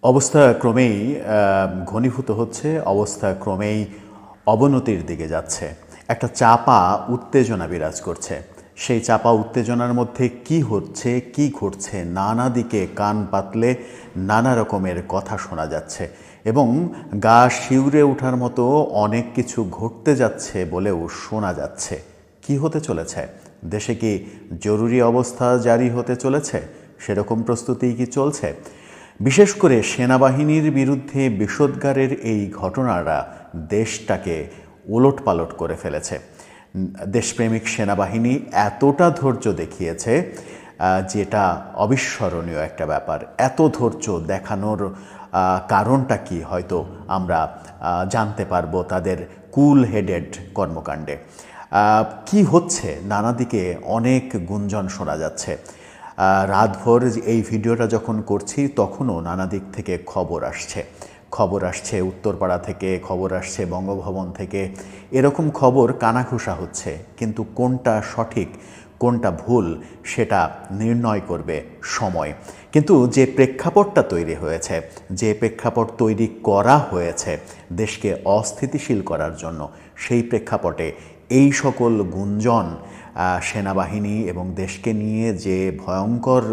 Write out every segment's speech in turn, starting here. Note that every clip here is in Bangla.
অবস্থা ক্রমেই ঘনীভূত হচ্ছে, অবস্থা ক্রমেই অবনতির দিকে যাচ্ছে। একটা চাপা উত্তেজনা বিরাজ করছে। সেই চাপা উত্তেজনার মধ্যে কি হচ্ছে, কি ঘটছে, নানা দিকে কান পাতলে নানা রকমের কথা শোনা যাচ্ছে এবং গা শিউরে ওঠার মতো অনেক কিছু ঘটতে যাচ্ছে বলেও শোনা যাচ্ছে। কি হতে চলেছে? দেশে কি জরুরি অবস্থা জারি হতে চলেছে? সেরকম প্রস্তুতিই কি চলছে? বিশেষ করে সেনাবাহিনীর বিরুদ্ধে বিষোদ্গারের এই ঘটনাটা দেশটাকে উলটপালট করে ফেলেছে। দেশপ্রেমিক সেনাবাহিনী এতটা ধৈর্য দেখিয়েছে যেটা অবিস্মরণীয় একটা ব্যাপার। এত ধৈর্য দেখানোর কারণটা কি হয়তো আমরা জানতে পারবো তাদের কুল হেডেড কর্মকাণ্ডে। কি হচ্ছে নানা দিকে অনেক গুঞ্জন শোনা যাচ্ছে। রাতভর এই ভিডিওটা যখন করছি তখনও নানা দিক থেকে খবর আসছে উত্তরপাড়া থেকে, খবর আসছে বঙ্গভবন থেকে। এরকম খবর কানাঘুষা হচ্ছে, কিন্তু কোনটা সঠিক কোনটা ভুল সেটা নির্ণয় করবে সময়। কিন্তু যে প্রেক্ষাপটটা তৈরি হয়েছে, যে প্রেক্ষাপট তৈরি করা হয়েছে দেশকে অস্থিতিশীল করার জন্য, সেই প্রেক্ষাপটে এই সকল গুঞ্জন, সেনাবাহিনী এবং দেশকে নিয়ে যে ভয়ঙ্কর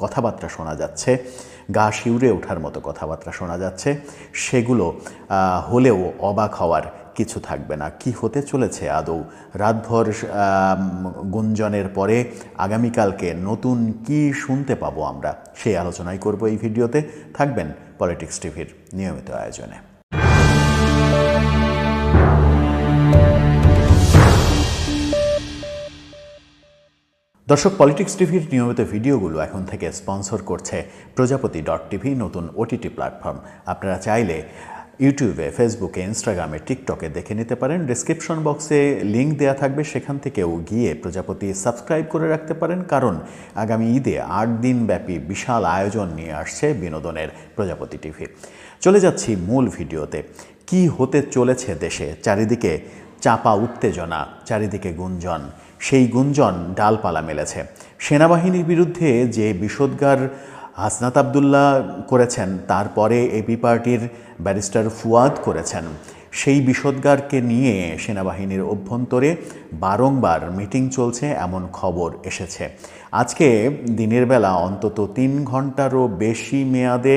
কথাবার্তা শোনা যাচ্ছে, গা শিউরে ওঠার মতো কথাবার্তা শোনা যাচ্ছে, সেগুলো হলেও অবাক হওয়ার কিছু থাকবে না। কি হতে চলেছে আদৌ? রাতভর গুঞ্জনের পরে আগামীকালকে নতুন কি শুনতে পাবো আমরা, সেই আলোচনাই করব এই ভিডিওতে। থাকবেন পলিটিক্স টিভির নিয়মিত আয়োজনে। দর্শক, পলিটিক্স টিভির নিয়মিত ভিডিওগুলো এখন থেকে স্পন্সর করছে প্রজাপতি.টিভি, নতুন ওটিটি প্ল্যাটফর্ম। আপনারা চাইলে ইউটিউবে, ফেসবুকে, ইনস্টাগ্রামে, টিকটকে দেখে নিতে পারেন। ডেসক্রিপশন বক্সে লিঙ্ক দেওয়া থাকবে, সেখান থেকেও গিয়ে প্রজাপতি সাবস্ক্রাইব করে রাখতে পারেন, কারণ আগামী ঈদে 8 দিন ব্যাপী বিশাল আয়োজন নিয়ে আসছে বিনোদনের প্রজাপতি টিভি। চলে যাচ্ছি মূল ভিডিওতে। কি হতে চলেছে দেশে? চারিদিকে চাপা উত্তেজনা, চারিদিকে গুঞ্জন। সেই গুঞ্জন ডালপালা মেলেছে। সেনাবাহিনীর বিরুদ্ধে যে বিষোদ্গার হাসনাত আবদুল্লাহ করেছেন, তারপরে এবি পার্টির ব্যারিস্টার ফুয়াদ করেছেন, সেই বিষোদ্গারকে নিয়ে সেনাবাহিনীর অভ্যন্তরে বারংবার মিটিং চলছে এমন খবর এসেছে। আজকে দিনের বেলা অন্তত 3 ঘন্টারও বেশি মেয়াদে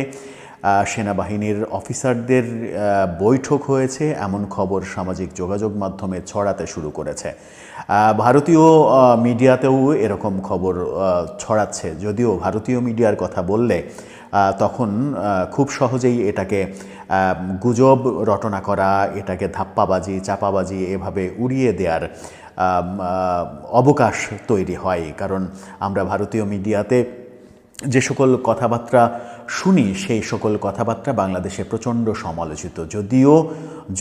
সেনাবাহিনীর অফিসারদের বৈঠক হয়েছে এমন খবর সামাজিক যোগাযোগ মাধ্যমে ছড়াতে শুরু করেছে। ভারতীয় মিডিয়াতেও এরকম খবর ছড়াচ্ছে, যদিও ভারতীয় মিডিয়ার কথা বললে তখন খুব সহজেই এটাকে গুজব রটনা করা, এটাকে ধাপ্পাবাজি, চাপাবাজি এভাবে উড়িয়ে দেওয়ার অবকাশ তৈরি হয়। কারণ আমরা ভারতীয় মিডিয়াতে যে সকল কথাবার্তা শুনি, সেই সকল কথাবার্তা বাংলাদেশে প্রচণ্ড সমালোচিত।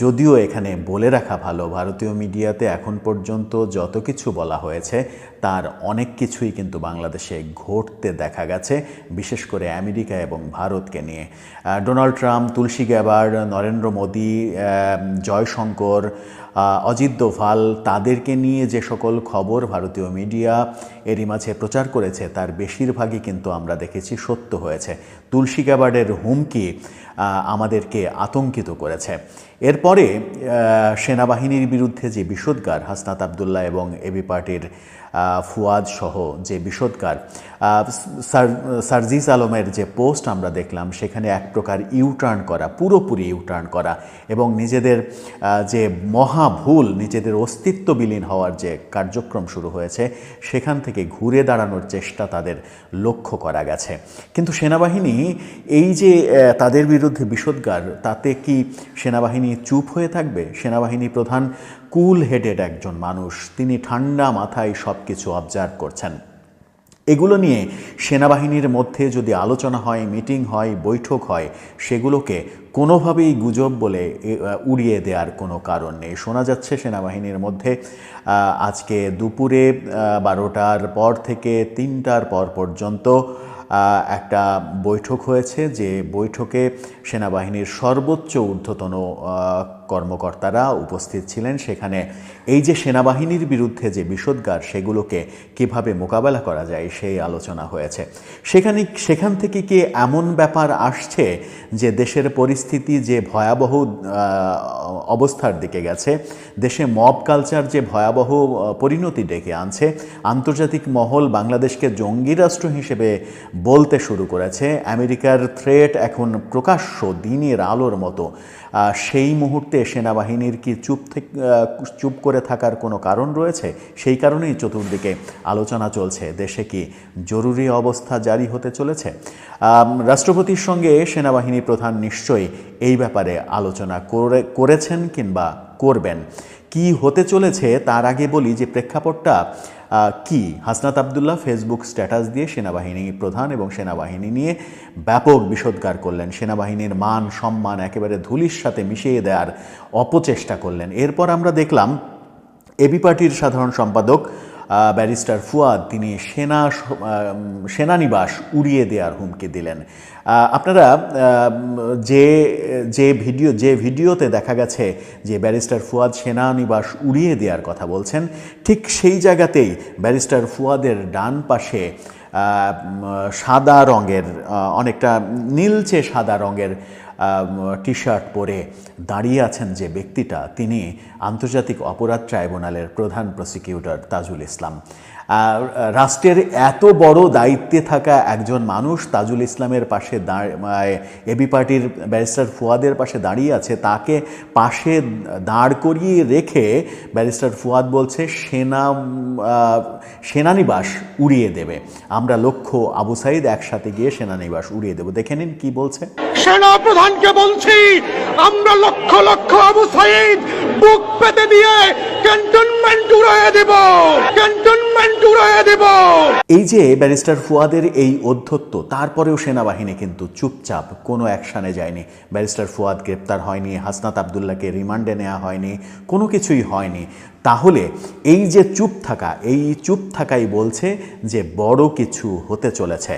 যদিও এখানে বলে রাখা ভালো, ভারতীয় মিডিয়াতে এখন পর্যন্ত যত কিছু বলা হয়েছে তার অনেক কিছুই কিন্তু বাংলাদেশে ঘটতে দেখা গেছে, বিশেষ করে আমেরিকা এবং ভারতকে নিয়ে। ডোনাল্ড ট্রাম্প, তুলসী গ্যাবার, নরেন্দ্র মোদী, জয়শঙ্কর, অজিত দোভাল, তাদেরকে নিয়ে যে সকল খবর ভারতীয় মিডিয়া এরই মাঝে প্রচার করেছে তার বেশিরভাগই কিন্তু আমরা দেখেছি সত্য হয়েছে। তুলসী গ্যাবার্ডের হুমকি আমাদেরকে আতঙ্কিত করেছে। এরপরে সেনাবাহিনীর বিরুদ্ধে যে বিষোদ্গার, হাসনাত আবদুল্লাহ এবং এবি পার্টির ফুয়াদ সহ যে বিষোদ্গার, সার্জিস আলমের যে পোস্ট আমরা দেখলাম, সেখানে এক প্রকার ইউটার্ন করা, পুরোপুরি ইউটার্ন করা এবং নিজেদের যে মহা ভুল, নিজেদের অস্তিত্ব বিলীন হওয়ার যে কার্যক্রম শুরু হয়েছে, সেখান থেকে ঘুরে দাঁড়ানোর চেষ্টা তাদের লক্ষ্য করা গেছে। কিন্তু সেনাবাহিনী এই যে তাদের বিরুদ্ধে বিষোদ্গার, তাতে কি সেনাবাহিনী চুপ হয়ে থাকবে? সেনাবাহিনী প্রধান কুল হেডেড একজন মানুষ, তিনি ঠান্ডা মাথায় সব কিছু অবজার্ভ করছেন। এগুলো নিয়ে সেনাবাহিনীর মধ্যে যদি আলোচনা হয়, মিটিং হয়, বৈঠক হয়, সেগুলোকে কোনোভাবেই গুজব বলে উড়িয়ে দেওয়ার কোনো কারণ নেই। শোনা যাচ্ছে সেনাবাহিনীর মধ্যে আজকে দুপুরে 12টার পর থেকে 3টার পর পর্যন্ত একটা বৈঠক হয়েছে, যে বৈঠকে সেনাবাহিনীর সর্বোচ্চ ঊর্ধ্বতন কর্মকর্তারা উপস্থিত ছিলেন। সেখানে এই যে সেনাবাহিনীর বিরুদ্ধে যে বিষোদ্গার, সেগুলোকে কিভাবে মোকাবেলা করা যায় সেই আলোচনা হয়েছে। সেখান থেকে কি এমন ব্যাপার আসছে যে দেশের পরিস্থিতি যে ভয়াবহ অবস্থার দিকে গেছে, দেশে মব কালচার যে ভয়াবহ পরিণতি ডেকে আনছে, আন্তর্জাতিক মহল বাংলাদেশকে জঙ্গি রাষ্ট্র হিসেবে বলতে শুরু করেছে, আমেরিকার থ্রেট এখন প্রকাশ্য দিনের আলোর মতো, সেই মুহূর্তে সেনাবাহিনীর কি চুপ করে থাকার কোনো কারণ রয়েছে? সেই কারণেই চতুর্দিকে আলোচনা চলছে, দেশে কি জরুরি অবস্থা জারি হতে চলেছে। রাষ্ট্রপতির সঙ্গে সেনাবাহিনী প্রধান নিশ্চয়ই এই ব্যাপারে আলোচনা করেছেন কিংবা করবেন। কি হতে চলেছে তার আগে বলি যে প্রেক্ষাপটটা কি। হাসনাত আবদুল্লাহ ফেসবুক স্ট্যাটাস দিয়ে সেনাবাহিনী প্রধান এবং সেনাবাহিনী নিয়ে ব্যাপক বিষোদ্গার করলেন, সেনাবাহিনীর মান সম্মান একেবারে ধুলির সাথে মিশিয়ে দেওয়ার অপচেষ্টা করলেন। এরপর আমরা দেখলাম এবি পার্টির সাধারণ সম্পাদক ব্যারিস্টার ফুয়াদ তিনি সেনানিবাস উড়িয়ে দেওয়ার হুমকি দিলেন। আপনারা যে ভিডিওতে দেখা গেছে যে ব্যারিস্টার ফুয়াদ সেনানিবাস উড়িয়ে দেওয়ার কথা বলছেন, ঠিক সেই জায়গাতেই ব্যারিস্টার ফুয়াদের ডান পাশে সাদা রঙের, অনেকটা নীলচে সাদা রঙের টি শার্ট পরে দাঁড়িয়ে আছেন যে ব্যক্তিটা, তিনি আন্তর্জাতিক অপরাধ ট্রাইব্যুনালের প্রধান প্রসিকিউটর তাজুল ইসলাম। রাষ্ট্রের এত বড় দায়িত্বে থাকা একজন মানুষ তাজুল ইসলামের পাশে এবি পার্টির ব্যারিস্টার ফুয়াদের পাশে দাঁড়িয়ে আছে, তাকে পাশে দাঁড় করিয়ে রেখে ব্যারিস্টার ফুয়াদ বলছে সেনানিবাস উড়িয়ে দেবে। আমরা লক্ষ্য আবু সাইদ একসাথে গিয়ে সেনানিবাস উড়িয়ে দেব। দেখে নিন কি বলছে। সেনা প্রধানকে বলছি, আমরা লক্ষ লক্ষ আবু সাইদ বুক পেতে দিয়ে ক্যান্টনমেন্ট উড়িয়ে দেব, ক্যান্টনমেন্ট উড়িয়ে দেব। এই যে ব্যারিস্টার ফুয়াদের এই অধ্যত্ব, তারপরেও সেনাবাহিনী কিন্তু চুপচাপ, কোনো অ্যাকশানে যায়নি। ব্যারিস্টার ফুয়াদ গ্রেপ্তার হয়নি, হাসনাত আবদুল্লাহকে রিমান্ডে নেওয়া হয়নি, কোনো কিছুই হয়নি। তাহলে এই যে চুপ থাকা, এই চুপ থাকাই বলছে যে বড় কিছু হতে চলেছে।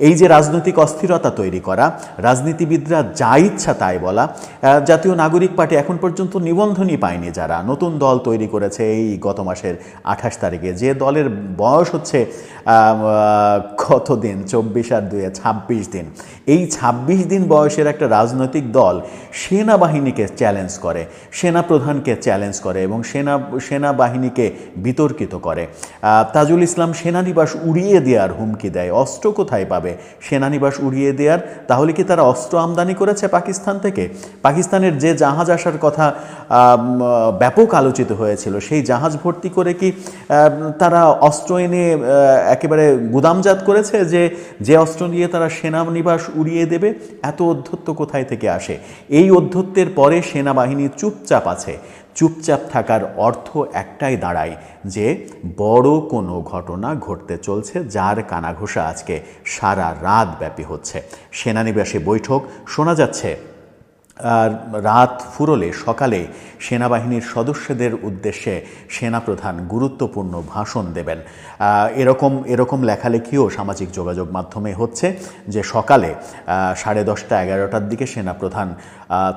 এই যে রাজনৈতিক অস্থিরতা তৈরি করা, রাজনীতিবিদরা যা ইচ্ছা তাই বলা, জাতীয় নাগরিক পার্টি এখন পর্যন্ত নিবন্ধনই পায়নি, যারা নতুন দল তৈরি করেছে এই গত মাসের 28 তারিখে, যে দলের বয়স হচ্ছে কত দিন, 24 আর 2 26 দিন, এই 26 দিন বয়সের একটা রাজনৈতিক দল সেনাবাহিনীকে চ্যালেঞ্জ করে, সেনাপ্রধানকে চ্যালেঞ্জ করে এবং সেনাবাহিনীকে বিতর্কিত করে। তাজুল ইসলাম সেনানিবাস উড়িয়ে দেওয়ার হুমকি দেয়। অস্ত্র কোথায় পাবে সেনানিবাস উড়িয়ে দেওয়ার? তাহলে কি তারা অস্ত্র আমদানি করেছে পাকিস্তান থেকে? পাকিস্তানের যে জাহাজ আসার কথা ব্যাপক আলোচিত হয়েছিল, সেই জাহাজ ভর্তি করে কি তারা অস্ত্র এনে একেবারে গুদামজাত করেছে যে অস্ত্র নিয়ে তারা সেনানিবাস উড়িয়ে দেবে? এত অধ্যত্ব কোথায় থেকে আসে? এই অধ্যত্বের পরে সেনাবাহিনী চুপচাপ আছে। চুপচাপ থাকার অর্থ একটাই দাঁড়ায় যে বড় কোনো ঘটনা ঘটতে চলছে, যার কানাঘোষা আজকে সারা রাত ব্যাপী হচ্ছে। সেনানিবাসে বৈঠক শোনা যাচ্ছে, রাত ফুরলে সকালে সেনাবাহিনীর সদস্যদের উদ্দেশ্যে সেনাপ্রধান গুরুত্বপূর্ণ ভাষণ দেবেন। এরকম লেখালেখিও সামাজিক যোগাযোগ মাধ্যমে হচ্ছে যে সকালে 10:30 11টার দিকে সেনাপ্রধান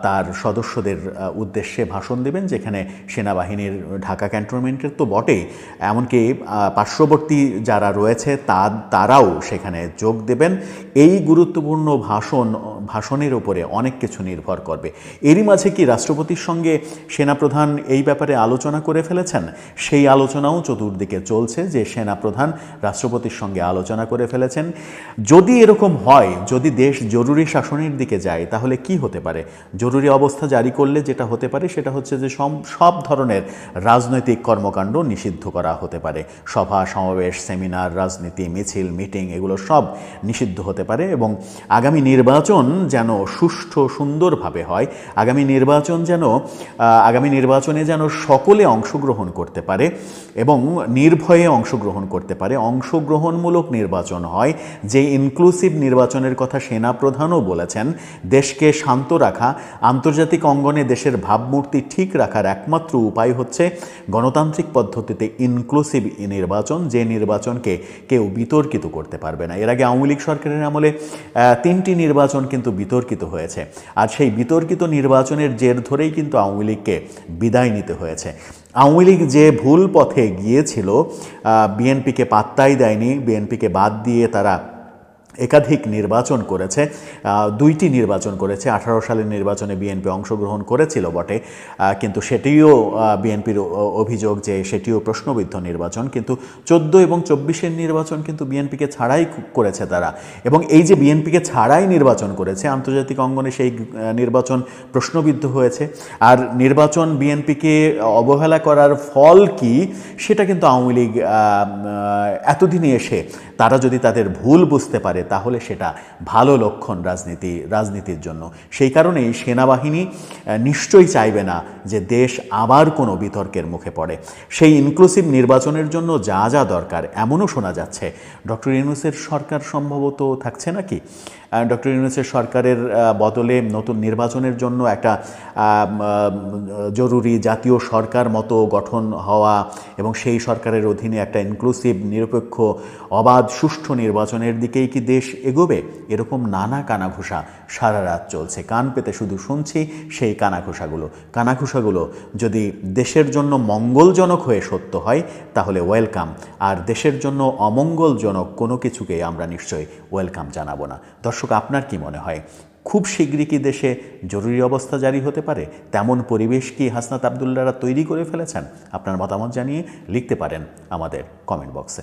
তার সদস্যদের উদ্দেশ্যে ভাষণ দেবেন, যেখানে সেনাবাহিনীর ঢাকা ক্যান্টনমেন্টের তো বটেই, এমনকি পার্শ্ববর্তী যারা রয়েছে তারাও সেখানে যোগ দেবেন। এই গুরুত্বপূর্ণ ভাষণের উপরে অনেক কিছু নির্ভর করবে। এরই মাঝে কি রাষ্ট্রপতির সঙ্গে সেনাপ্রধান এই ব্যাপারে আলোচনা করে ফেলেছেন? সেই আলোচনাও চতুর্দিকে চলছে যে সেনাপ্রধান রাষ্ট্রপতির সঙ্গে আলোচনা করে ফেলেছেন। যদি এরকম হয়, যদি দেশ জরুরি শাসনের দিকে যায়, তাহলে কি হতে পারে? জরুরি অবস্থা জারি করলে যেটা হতে পারে সেটা হচ্ছে যে সব ধরনের রাজনৈতিক কর্মকাণ্ড নিষিদ্ধ করা হতে পারে। সভা সমাবেশ, সেমিনার, রাজনীতি, মিছিল, মিটিং, এগুলো সব নিষিদ্ধ হতে পারে এবং আগামী নির্বাচন যেন সুষ্ঠু সুন্দরভাবে হয়, আগামী নির্বাচনে যেন সকলে অংশগ্রহণ করতে পারে এবং নির্ভয়ে অংশগ্রহণ করতে পারে, অংশগ্রহণমূলক নির্বাচন হয়, যে ইনক্লুসিভ নির্বাচনের কথা সেনাপ্রধানও বলেছেন। দেশকে শান্ত রাখা, আন্তর্জাতিক অঙ্গনে দেশের ভাবমূর্তি ঠিক রাখার একমাত্র উপায় হচ্ছে গণতান্ত্রিক পদ্ধতিতে ইনক্লুসিভ নির্বাচন, যে নির্বাচনকে কেউ বিতর্কিত করতে পারবে না। এর আগে আওয়ামী লীগ সরকারের আমলে 3টি নির্বাচন কিন্তু বিতর্কিত হয়েছে। আর সেই বিতর্কিত নির্বাচনের জের ধরেই কিন্তু আওয়ামী লীগকে বিদায় নিতে হয়েছে। আওয়ামী লীগ যে ভুল পথে গিয়েছিল, বিএনপিকে পাত্তাই দেয়নি, বিএনপিকে বাদ দিয়ে তারা একাধিক নির্বাচন করেছে, দুইটি নির্বাচন করেছে। 18 সালের নির্বাচনে বিএনপি অংশগ্রহণ করেছিল বটে, কিন্তু সেটিও বিএনপির অভিযোগ যে সেটিও প্রশ্নবিদ্ধ নির্বাচন। কিন্তু 14 এবং 24-এর নির্বাচন কিন্তু বিএনপিকে ছাড়াই করেছে তারা। এবং এই যে বিএনপিকে ছাড়াই নির্বাচন করেছে, আন্তর্জাতিক অঙ্গনে সেই নির্বাচন প্রশ্নবিদ্ধ হয়েছে। আর নির্বাচন বিএনপিকে অবহেলা করার ফল কি, সেটা কিন্তু আওয়ামী লীগ এতদিনে এসে তারা যদি তাদের ভুল বুঝতে পারে তাহলে সেটা ভালো লক্ষণ রাজনীতির জন্য। সেই কারণেই সেনাবাহিনী নিশ্চয়ই চাইবে না যে দেশ আবার কোনো বিতর্কের মুখে পড়ে। সেই ইনক্লুসিভ নির্বাচনের জন্য যা যা দরকার, এমনও শোনা যাচ্ছে ডক্টর ইউনূসের সরকার সম্ভবত থাকছে নাকি। ডক্টর ইউনূসের সরকারের বদলে নতুন নির্বাচনের জন্য একটা জরুরি জাতীয় সরকার মতো গঠন হওয়া এবং সেই সরকারের অধীনে একটা ইনক্লুসিভ, নিরপেক্ষ, অবাধ, সুষ্ঠু নির্বাচনের দিকেই কি দেশ এগোবে? এরকম নানা কানাঘুষা সারা রাত চলছে। কান পেতে শুধু শুনছি সেই কানাঘুষাগুলো যদি দেশের জন্য মঙ্গলজনক হয়ে সত্য হয় তাহলে ওয়েলকাম, আর দেশের জন্য অমঙ্গলজনক কোনো কিছুকেই আমরা নিশ্চয়ই ওয়েলকাম জানাবো না। দর্শক, আপনার কি মনে হয় খুব শীঘ্রই কি দেশে জরুরি অবস্থা জারি হতে পারে? তেমন পরিবেশ কি হাসনাত আবদুল্লাহরা তৈরি করে ফেলেছেন? আপনার মতামত জানিয়ে লিখতে পারেন আমাদের কমেন্ট বক্সে।